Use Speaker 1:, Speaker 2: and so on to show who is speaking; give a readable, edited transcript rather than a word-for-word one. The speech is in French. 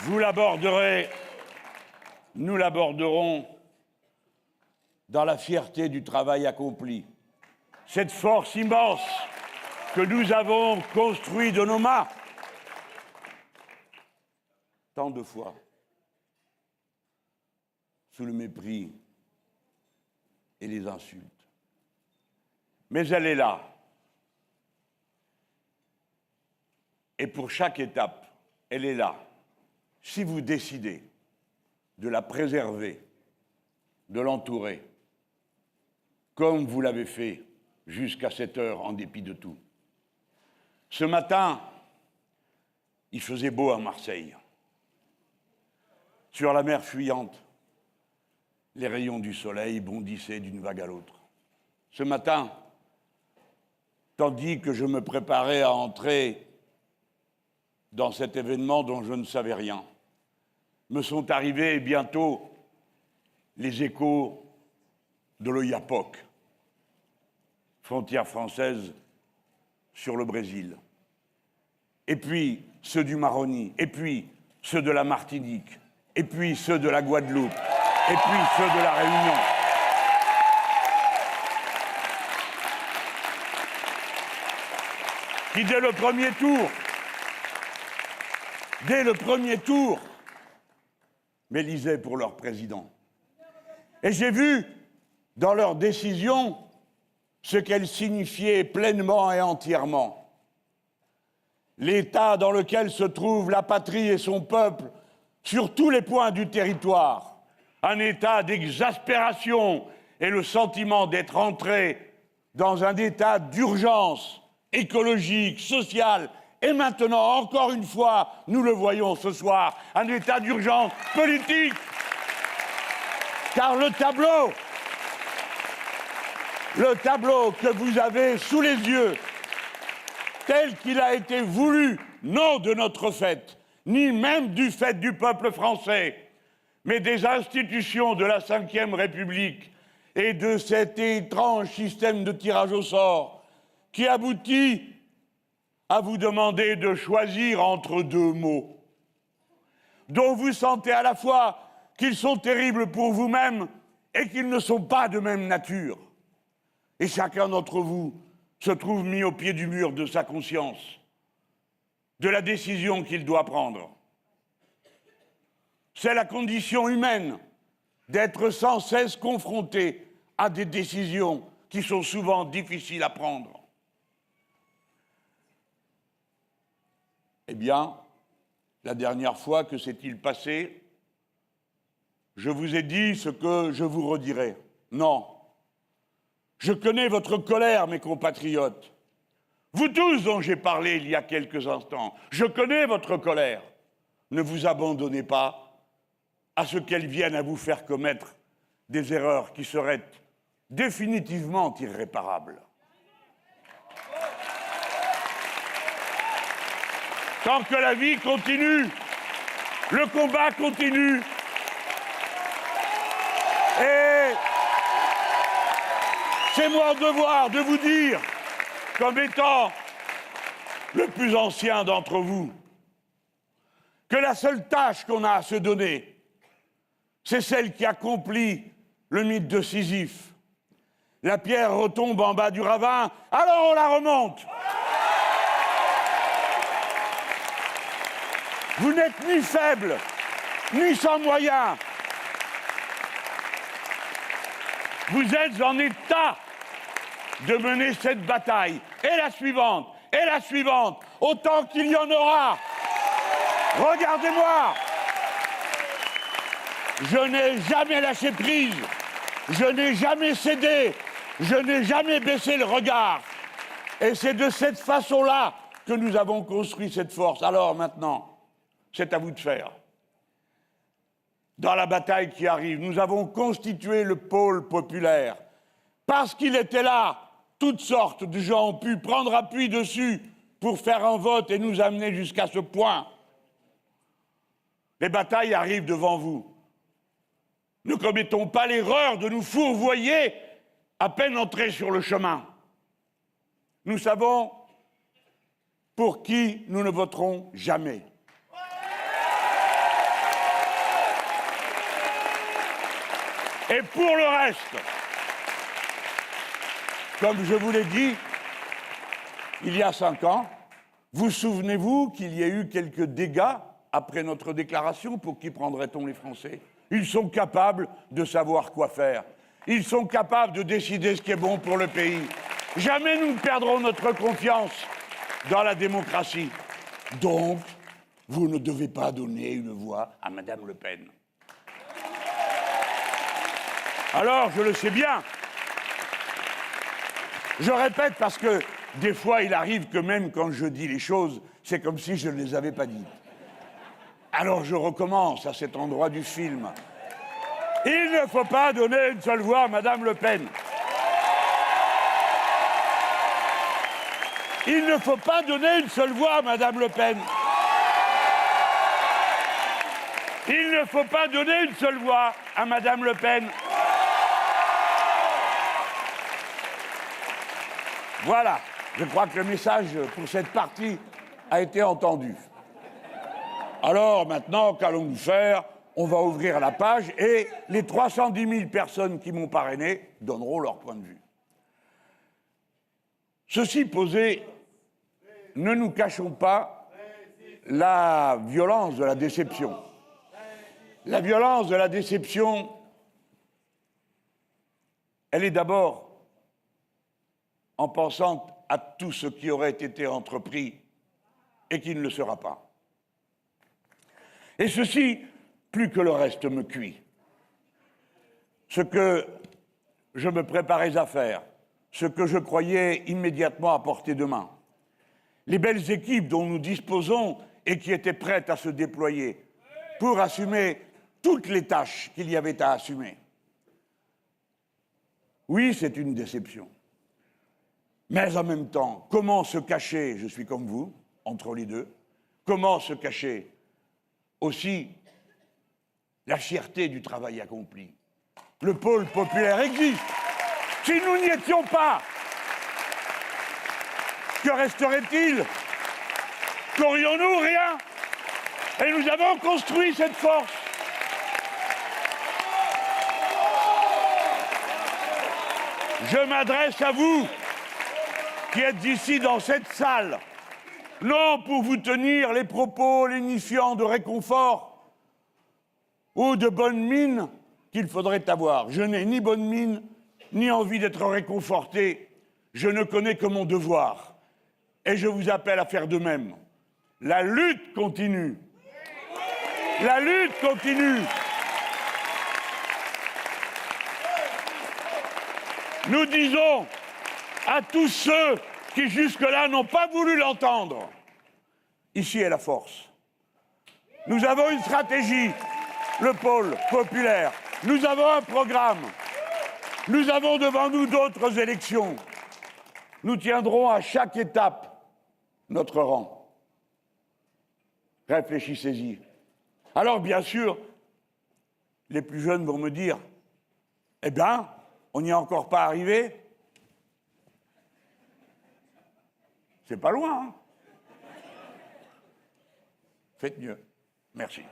Speaker 1: Vous l'aborderez, nous l'aborderons dans la fierté du travail accompli. Cette force immense que nous avons construite de nos mains, tant de fois, sous le mépris et les insultes. Mais elle est là. Et pour chaque étape, elle est là. Si vous décidez de la préserver, de l'entourer, comme vous l'avez fait jusqu'à cette heure, en dépit de tout. Ce matin, il faisait beau à Marseille. Sur la mer fuyante, les rayons du soleil bondissaient d'une vague à l'autre. Ce matin, tandis que je me préparais à entrer dans cet événement dont je ne savais rien, me sont arrivés bientôt les échos de l'Oyapock, frontière française sur le Brésil, et puis ceux du Maroni, et puis ceux de la Martinique, et puis ceux de la Guadeloupe, et puis ceux de la Réunion. Qui, dès le premier tour, m'élisaient pour leur président. Et j'ai vu, dans leur décision, ce qu'elle signifiait pleinement et entièrement. L'état dans lequel se trouve la patrie et son peuple, sur tous les points du territoire, un état d'exaspération et le sentiment d'être entré dans un état d'urgence écologique, sociale, et maintenant, encore une fois, nous le voyons ce soir, un état d'urgence politique. Car le tableau que vous avez sous les yeux, tel qu'il a été voulu, non de notre fait, ni même du fait du peuple français, mais des institutions de la Ve République et de cet étrange système de tirage au sort qui aboutit à vous demander de choisir entre deux mots, dont vous sentez à la fois qu'ils sont terribles pour vous-même et qu'ils ne sont pas de même nature. Et chacun d'entre vous se trouve mis au pied du mur de sa conscience, de la décision qu'il doit prendre. C'est la condition humaine d'être sans cesse confronté à des décisions qui sont souvent difficiles à prendre. Eh bien, la dernière fois, que s'est-il passé? Je vous ai dit ce que je vous redirai. Non. Je connais votre colère, mes compatriotes. Vous tous dont j'ai parlé il y a quelques instants, je connais votre colère. Ne vous abandonnez pas à ce qu'elle vienne à vous faire commettre des erreurs qui seraient définitivement irréparables. Tant que la vie continue, le combat continue. Et c'est mon devoir de vous dire, comme étant le plus ancien d'entre vous, que la seule tâche qu'on a à se donner, c'est celle qui accomplit le mythe de Sisyphe. La pierre retombe en bas du ravin, alors on la remonte. Vous n'êtes ni faible, ni sans moyens. Vous êtes en état de mener cette bataille, et la suivante, autant qu'il y en aura. Regardez-moi. Je n'ai jamais lâché prise, je n'ai jamais cédé, je n'ai jamais baissé le regard. Et c'est de cette façon-là que nous avons construit cette force. Alors maintenant, c'est à vous de faire. Dans la bataille qui arrive, nous avons constitué le pôle populaire. Parce qu'il était là, toutes sortes de gens ont pu prendre appui dessus pour faire un vote et nous amener jusqu'à ce point. Les batailles arrivent devant vous. Ne commettons pas l'erreur de nous fourvoyer à peine entrés sur le chemin. Nous savons pour qui nous ne voterons jamais. Et pour le reste, comme je vous l'ai dit, il y a 5 ans, vous souvenez-vous qu'il y a eu quelques dégâts après notre déclaration? Pour qui prendrait-on les Français? Ils sont capables de savoir quoi faire. Ils sont capables de décider ce qui est bon pour le pays. Jamais nous ne perdrons notre confiance dans la démocratie. Donc, vous ne devez pas donner une voix à Madame Le Pen. Alors, je le sais bien. Je répète parce que des fois, il arrive que même quand je dis les choses, c'est comme si je ne les avais pas dites. Alors je recommence à cet endroit du film. Il ne faut pas donner une seule voix à Madame Le Pen. Il ne faut pas donner une seule voix à Madame Le Pen. Il ne faut pas donner une seule voix à Madame Le Pen. Voilà, je crois que le message pour cette partie a été entendu. Alors maintenant, qu'allons-nous faire? On va ouvrir la page et les 310 000 personnes qui m'ont parrainé donneront leur point de vue. Ceci posé, ne nous cachons pas la violence de la déception. La violence de la déception, elle est d'abord en pensant à tout ce qui aurait été entrepris et qui ne le sera pas. Et ceci, plus que le reste, me cuit. Ce que je me préparais à faire, ce que je croyais immédiatement à portée de main, les belles équipes dont nous disposons et qui étaient prêtes à se déployer pour assumer toutes les tâches qu'il y avait à assumer. Oui, c'est une déception. Mais en même temps, comment se cacher, je suis comme vous, entre les deux, comment se cacher aussi la fierté du travail accompli? Le pôle populaire existe. Si nous n'y étions pas, que resterait-il? Qu'aurions-nous? Rien. Et nous avons construit cette force. Je m'adresse à vous, qui êtes ici dans cette salle, non pour vous tenir les propos lénifiants de réconfort ou de bonne mine qu'il faudrait avoir. Je n'ai ni bonne mine, ni envie d'être réconforté. Je ne connais que mon devoir. Et je vous appelle à faire de même. La lutte continue. La lutte continue. Nous disons à tous ceux qui jusque-là n'ont pas voulu l'entendre, ici est la force. Nous avons une stratégie, le pôle populaire. Nous avons un programme. Nous avons devant nous d'autres élections. Nous tiendrons à chaque étape notre rang. Réfléchissez-y. Alors, bien sûr, les plus jeunes vont me dire, eh bien, on n'y est encore pas arrivé. C'est pas loin, hein? Faites mieux. Merci.